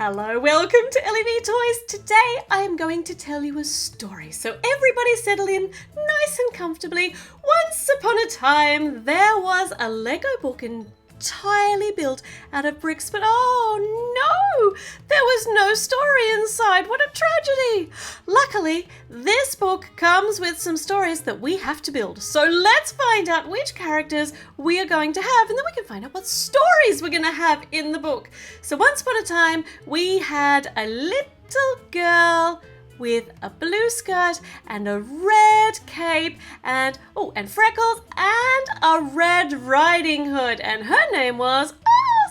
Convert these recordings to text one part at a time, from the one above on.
Hello, welcome to LEV Toys. Today I am going to tell you a story. So everybody settle in nice and comfortably. Once upon a time, there was a Lego book entirely built out of bricks, but oh no, there was no story inside. What a tragedy. Luckily, this book comes with some stories that we have to build. So let's find out which characters we are going to have, and then we can find out what stories we're going to have in the book. So once upon a time, we had a little girl with a blue skirt and a red cape and freckles and a Red Riding Hood, and her name was,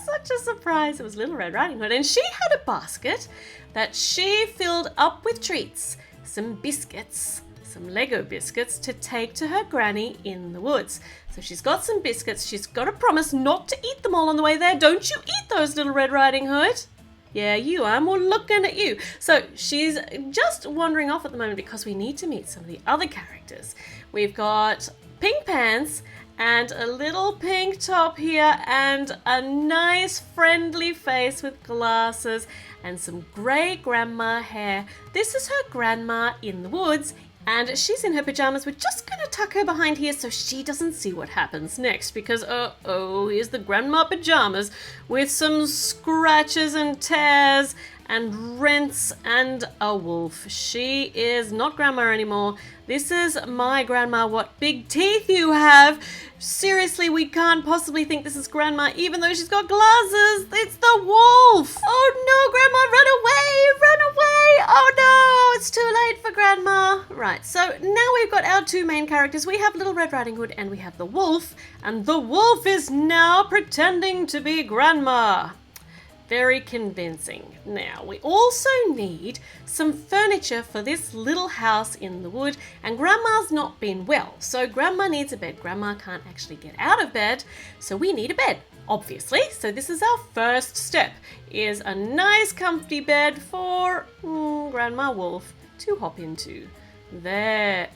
such a surprise, it was Little Red Riding Hood, and she had a basket that she filled up with treats, some biscuits, some Lego biscuits to take to her granny in the woods. So she's got some biscuits, she's got a promise not to eat them all on the way there. Don't you eat those, Little Red Riding Hood. Yeah, you are. We're looking at you. So she's just wandering off at the moment because we need to meet some of the other characters. We've got pink pants and a little pink top here and a nice friendly face with glasses and some grey grandma hair. This is her grandma in the woods, and she's in her pajamas. We're just going to tuck her behind here so she doesn't see what happens next, because here's the grandma pajamas with some scratches and tears and rents and a wolf. She is not grandma anymore. This is my grandma. What big teeth you have. Seriously, we can't possibly think this is grandma even though she's got glasses. It's the wolf. Oh no, grandma, run away, run away. Oh no, it's too late for grandma. Right, so now we've got our two main characters. We have Little Red Riding Hood and we have the wolf, and the wolf is now pretending to be grandma. Very convincing. Now, we also need some furniture for this little house in the wood, and Grandma's not been well, so Grandma needs a bed. Grandma can't actually get out of bed, so we need a bed, obviously. So this is our first step, is a nice comfy bed for Grandma Wolf to hop into. There.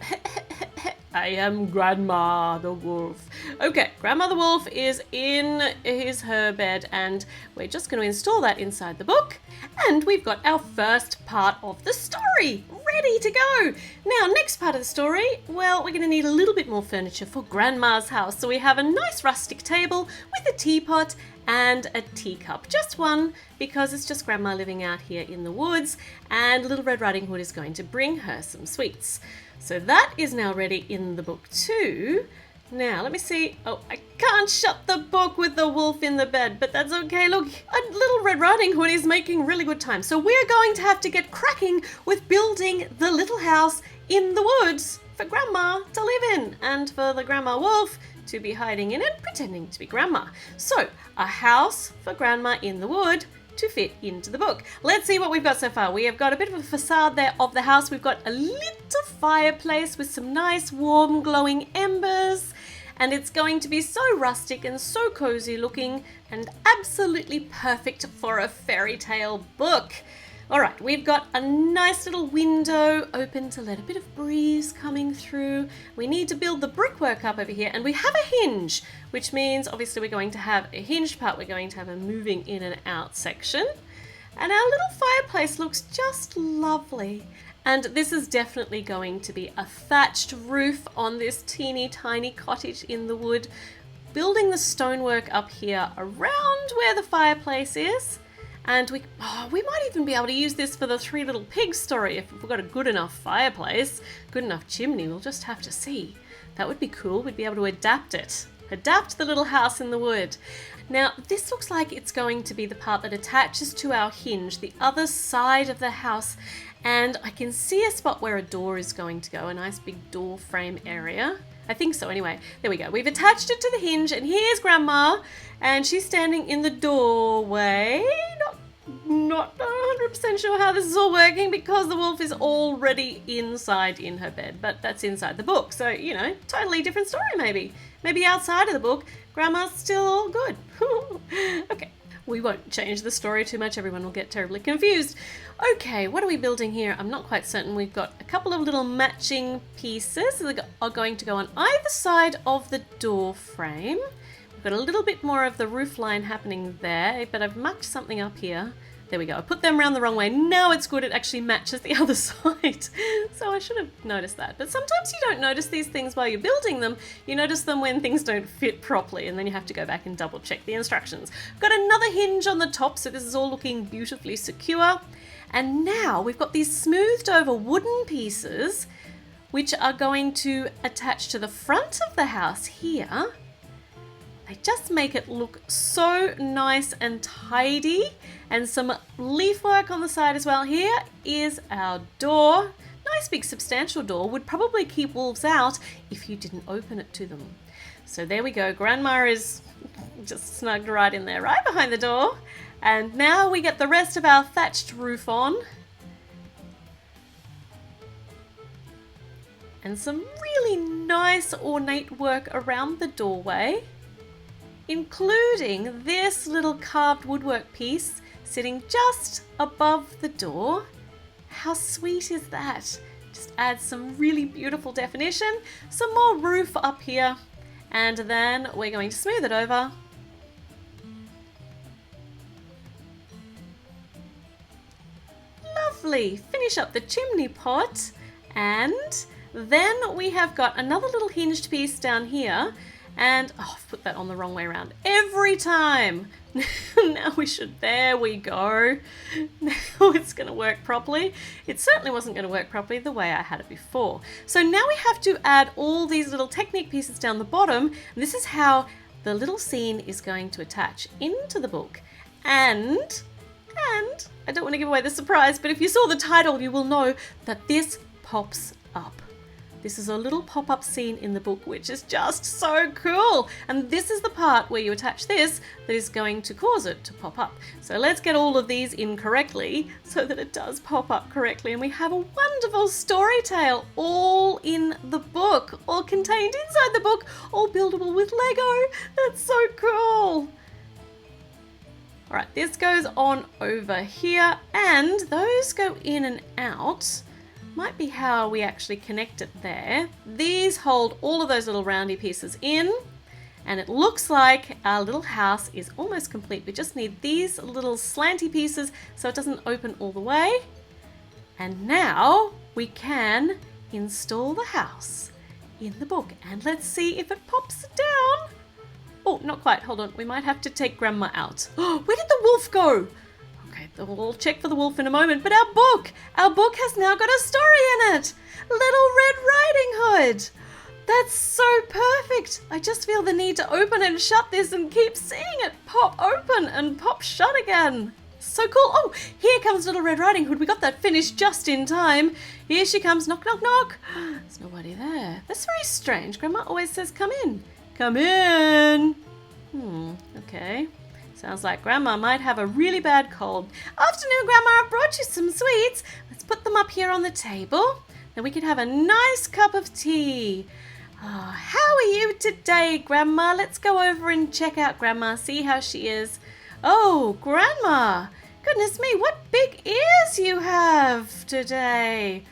I am Grandma the Wolf. Okay, Grandma the Wolf is in her bed, and we're just going to install that inside the book. And we've got our first part of the story ready to go. Now, next part of the story, well, we're going to need a little bit more furniture for Grandma's house. So we have a nice rustic table with a teapot and a teacup. Just one, because it's just Grandma living out here in the woods, and Little Red Riding Hood is going to bring her some sweets. So that is now ready in the book too. Now, let me see. Oh, I can't shut the book with the wolf in the bed, but that's okay. Look, Little Red Riding Hood is making really good time. So we're going to have to get cracking with building the little house in the woods for Grandma to live in, and for the Grandma Wolf to be hiding in it, pretending to be Grandma. So, a house for Grandma in the wood to fit into the book. Let's see what we've got so far. We have got a bit of a facade there of the house. We've got a little fireplace with some nice warm glowing embers, and it's going to be so rustic and so cozy looking and absolutely perfect for a fairy tale book. All right, we've got a nice little window open to let a bit of breeze coming through. We need to build the brickwork up over here, and we have a hinge, which means obviously we're going to have a hinged part. We're going to have a moving in and out section. And our little fireplace looks just lovely. And this is definitely going to be a thatched roof on this teeny tiny cottage in the wood. Building the stonework up here around where the fireplace is. And we might even be able to use this for the Three Little Pigs story if we've got a good enough fireplace, good enough chimney. We'll just have to see. That would be cool. We'd be able to adapt it. Adapt the little house in the wood. Now, this looks like it's going to be the part that attaches to our hinge, the other side of the house. And I can see a spot where a door is going to go, a nice big door frame area. I think so anyway. There we go. We've attached it to the hinge, and here's Grandma, and she's standing in the doorway. Not 100% sure how this is all working because the wolf is already inside in her bed, but that's inside the book. So, you know, totally different story maybe. Maybe outside of the book, Grandma's still all good. Okay, we won't change the story too much. Everyone will get terribly confused. Okay, what are we building here? I'm not quite certain. We've got a couple of little matching pieces that are going to go on either side of the door frame. We've got a little bit more of the roof line happening there, but I've mucked something up here. There we go. I put them around the wrong way. Now it's good. It actually matches the other side. So I should have noticed that. But sometimes you don't notice these things while you're building them. You notice them when things don't fit properly, and then you have to go back and double check the instructions. Got another hinge on the top, so this is all looking beautifully secure. And now we've got these smoothed over wooden pieces, which are going to attach to the front of the house here. They just make it look so nice and tidy, and some leaf work on the side as well. Here is our door. Nice big substantial door, would probably keep wolves out if you didn't open it to them. So there we go. Grandma is just snugged right in there, right behind the door. And now we get the rest of our thatched roof on. And some really nice ornate work around the doorway, including this little carved woodwork piece sitting just above the door. How sweet is that? Just adds some really beautiful definition. Some more roof up here, and then we're going to smooth it over. Lovely. Finish up the chimney pot, and then we have got another little hinged piece down here. And, oh, I've put that on the wrong way around every time. Now there we go. Now it's going to work properly. It certainly wasn't going to work properly the way I had it before. So now we have to add all these little Technique pieces down the bottom. And this is how the little scene is going to attach into the book. And I don't want to give away the surprise, but if you saw the title, you will know that this pops up. This is a little pop-up scene in the book, which is just so cool. And this is the part where you attach this that is going to cause it to pop up. So let's get all of these in correctly so that it does pop up correctly. And we have a wonderful story tale all in the book, all contained inside the book, all buildable with Lego. That's so cool. All right, this goes on over here, and those go in and out. Might be how we actually connect it there. These hold all of those little roundy pieces in, and it looks like our little house is almost complete. We just need these little slanty pieces so it doesn't open all the way. And now we can install the house in the book, and let's see if it pops down. Oh, not quite. Hold on. We might have to take Grandma out. Oh, where did the wolf go? Okay, we'll check for the wolf in a moment, but our book has now got a story in it. Little Red Riding Hood. That's so perfect. I just feel the need to open and shut this and keep seeing it pop open and pop shut again. So cool. Oh, here comes Little Red Riding Hood. We got that finished just in time. Here she comes. Knock, knock, knock. There's nobody there. That's very strange. Grandma always says, come in. Come in. Okay. Sounds like Grandma might have a really bad cold. Afternoon, Grandma. I've brought you some sweets. Let's put them up here on the table. Then we can have a nice cup of tea. Oh, how are you today, Grandma? Let's go over and check out Grandma, see how she is. Oh, Grandma. Goodness me, what big ears you have today.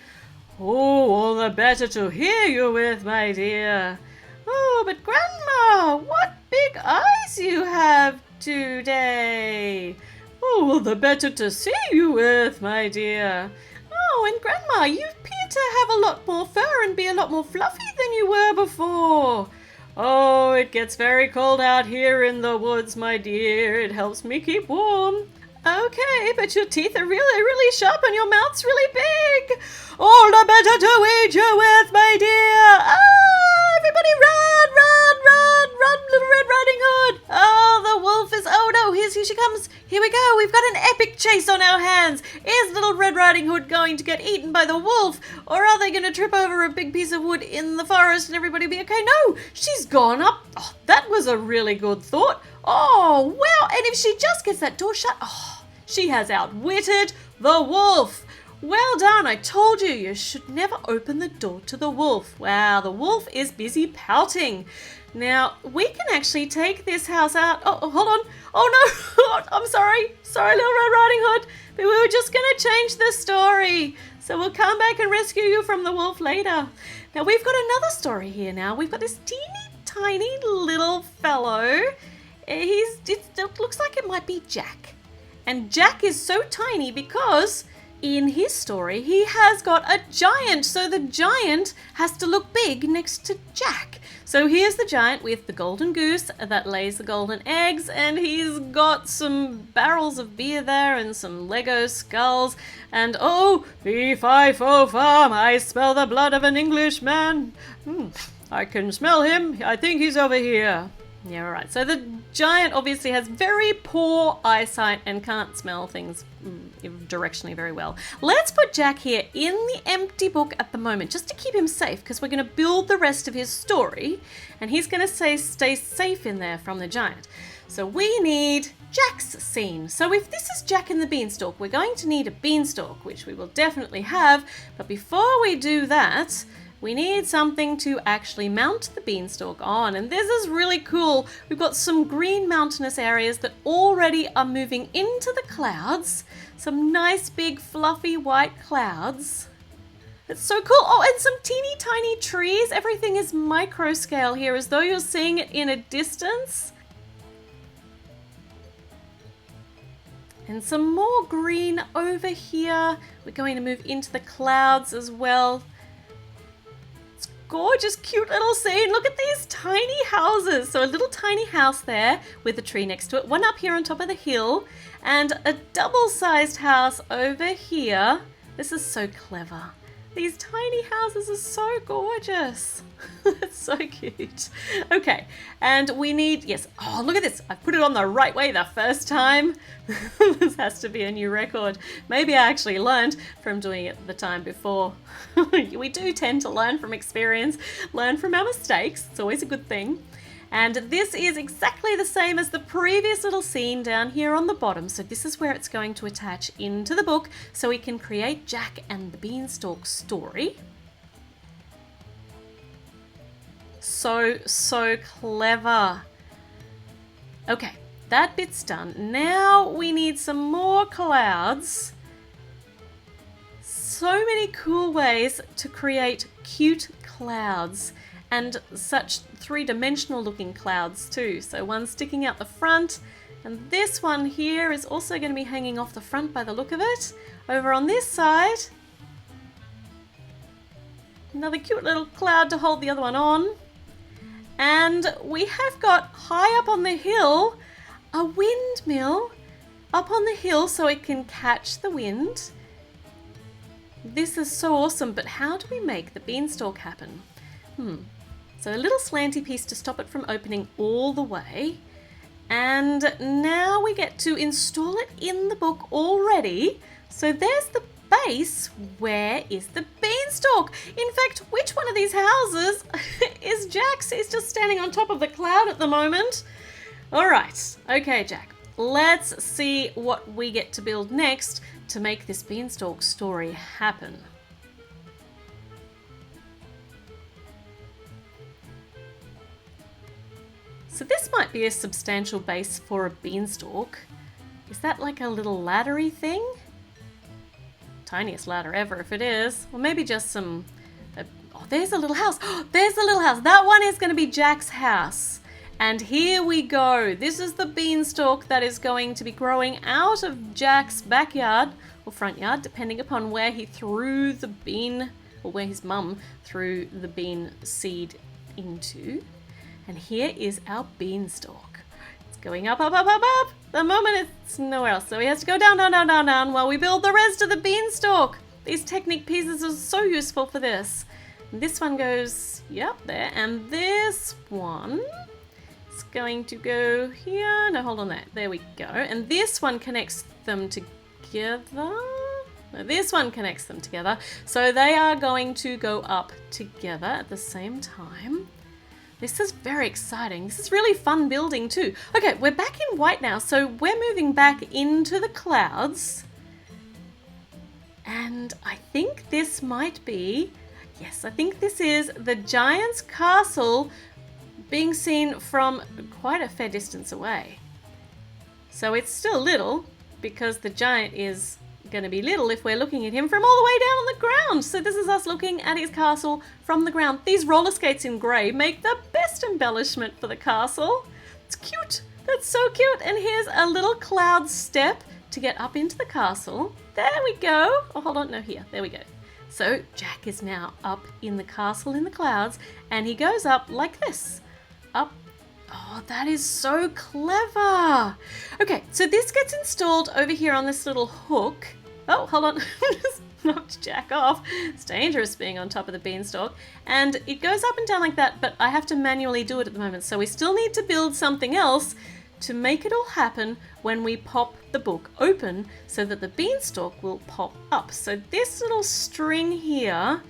Oh, all the better to hear you with, my dear. Oh, but Grandma, what big eyes you have today. Oh, well, the better to see you with, my dear. Oh, and Grandma, you appear to have a lot more fur and be a lot more fluffy than you were before. Oh, it gets very cold out here in the woods, my dear. It helps me keep warm. Okay, but your teeth are really, really sharp and your mouth's really big. All the better to eat you with, my dear. Ah, everybody run, run, run, run, Little Red Riding Hood. Oh, the wolf is, oh no, here she comes. Here we go. We've got an epic chase on our hands. Is Little Red Riding Hood going to get eaten by the wolf? Or are they going to trip over a big piece of wood in the forest and everybody be okay? No, she's gone up. Oh, that was a really good thought. Oh, wow. And if she just gets that door shut, oh, she has outwitted the wolf. Well done. I told you, you should never open the door to the wolf. Wow, the wolf is busy pouting. Now, we can actually take this house out. Oh, hold on. Oh, no. I'm sorry. Sorry, Little Red Riding Hood. But we were just going to change the story. So we'll come back and rescue you from the wolf later. Now, we've got another story here now. We've got this teeny tiny little fellow. It looks like it might be Jack. And Jack is so tiny because in his story he has got a giant, so the giant has to look big next to Jack. So here's the giant with the golden goose that lays the golden eggs, and he's got some barrels of beer there and some Lego skulls, and oh, fee-fi-fo-fum, I smell the blood of an Englishman. I can smell him, I think he's over here. Yeah, all right. So the giant obviously has very poor eyesight and can't smell things directionally very well. Let's put Jack here in the empty book at the moment, just to keep him safe, because we're going to build the rest of his story, and he's going to stay safe in there from the giant. So we need Jack's scene. So if this is Jack and the Beanstalk, we're going to need a beanstalk, which we will definitely have. But before we do that, we need something to actually mount the beanstalk on, and this is really cool. We've got some green mountainous areas that already are moving into the clouds. Some nice big fluffy white clouds. It's so cool. Oh, and some teeny tiny trees. Everything is micro scale here, as though you're seeing it in a distance. And some more green over here. We're going to move into the clouds as well. Gorgeous, cute little scene. Look at these tiny houses. So a little tiny house there with a tree next to it, one up here on top of the hill, and a double-sized house over here. This is so clever. These tiny houses are so gorgeous. It's so cute. Okay, and we need, yes, oh, look at this. I put it on the right way the first time. This has to be a new record. Maybe I actually learned from doing it the time before. We do tend to learn from experience, learn from our mistakes. It's always a good thing. And this is exactly the same as the previous little scene down here on the bottom. So this is where it's going to attach into the book so we can create Jack and the Beanstalk story. So clever. Okay, that bit's done. Now we need some more clouds. So many cool ways to create cute clouds, and such three-dimensional looking clouds too. So one sticking out the front, and this one here is also going to be hanging off the front by the look of it. Over on this side, another cute little cloud to hold the other one on. And we have got high up on the hill a windmill up on the hill so it can catch the wind. This is so awesome, but how do we make the beanstalk happen? So a little slanty piece to stop it from opening all the way. And now we get to install it in the book already. So there's the base. Where is the beanstalk? In fact, which one of these houses is Jack's? He's just standing on top of the cloud at the moment. All right. Okay, Jack. Let's see what we get to build next to make this beanstalk story happen. So this might be a substantial base for a beanstalk. Is that like a little laddery thing? Tiniest ladder ever if it is. Or maybe just some... oh, there's a little house. Oh, there's a little house. That one is going to be Jack's house. And here we go. This is the beanstalk that is going to be growing out of Jack's backyard or front yard, depending upon where he threw the bean, or where his mum threw the bean seed into. And here is our beanstalk. It's going up, up, up, up, up. The moment it's nowhere else. So he has to go down, down, down, down, down while we build the rest of the beanstalk. These Technic pieces are so useful for this. And this one goes, yep, there. And this one is going to go here. No, hold on there. There we go. And this one connects them together. No, this one connects them together. So they are going to go up together at the same time. This is very exciting. This is really fun building too. Okay, we're back in white now, so we're moving back into the clouds. And I think this might be, yes, I think this is the giant's castle being seen from quite a fair distance away. So it's still little, because the giant is going to be little if we're looking at him from all the way down on the ground. So this is us looking at his castle from the ground. These roller skates in grey make the best embellishment for the castle. It's cute. That's so cute. And here's a little cloud step to get up into the castle. There we go. Oh, hold on. No, here. There we go. So Jack is now up in the castle in the clouds, and he goes up like this. Up. Oh, that is so clever. Okay, so this gets installed over here on this little hook. Oh, hold on. Just knocked Jack off. It's dangerous being on top of the beanstalk. And it goes up and down like that, but I have to manually do it at the moment. So we still need to build something else to make it all happen when we pop the book open so that the beanstalk will pop up. So this little string here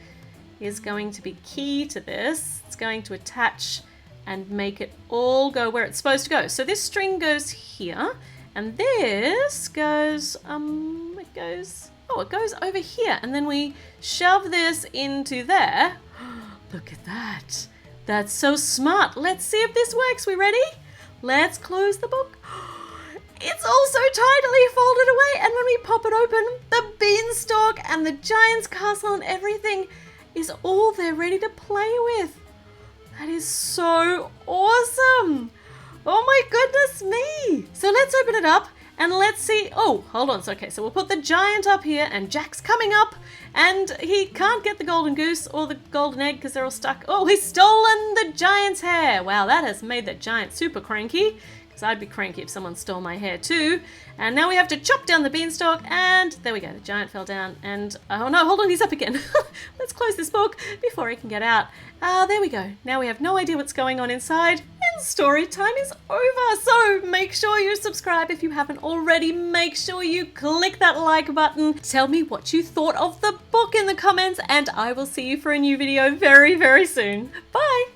is going to be key to this. It's going to attach and make it all go where it's supposed to go. So this string goes here, and this goes, it goes over here, and then we shove this into there. Look at that. That's so smart. Let's see if this works. We ready? Let's close the book. It's all so tidily folded away, and when we pop it open, the beanstalk and the giant's castle and everything is all there ready to play with. That is so awesome. Oh my goodness me. So let's open it up and let's see. Oh, hold on. Okay, so we'll put the giant up here, and Jack's coming up, and he can't get the golden goose or the golden egg because they're all stuck. Oh, he's stolen the giant's hair. Wow, that has made the giant super cranky, because I'd be cranky if someone stole my hair too. And now we have to chop down the beanstalk, and there we go. The giant fell down, and oh no, hold on, he's up again. Let's close this book before he can get out. There we go. Now we have no idea what's going on inside, and story time is over. So make sure you subscribe if you haven't already. Make sure you click that like button. Tell me what you thought of the book in the comments, and I will see you for a new video very, very soon. Bye.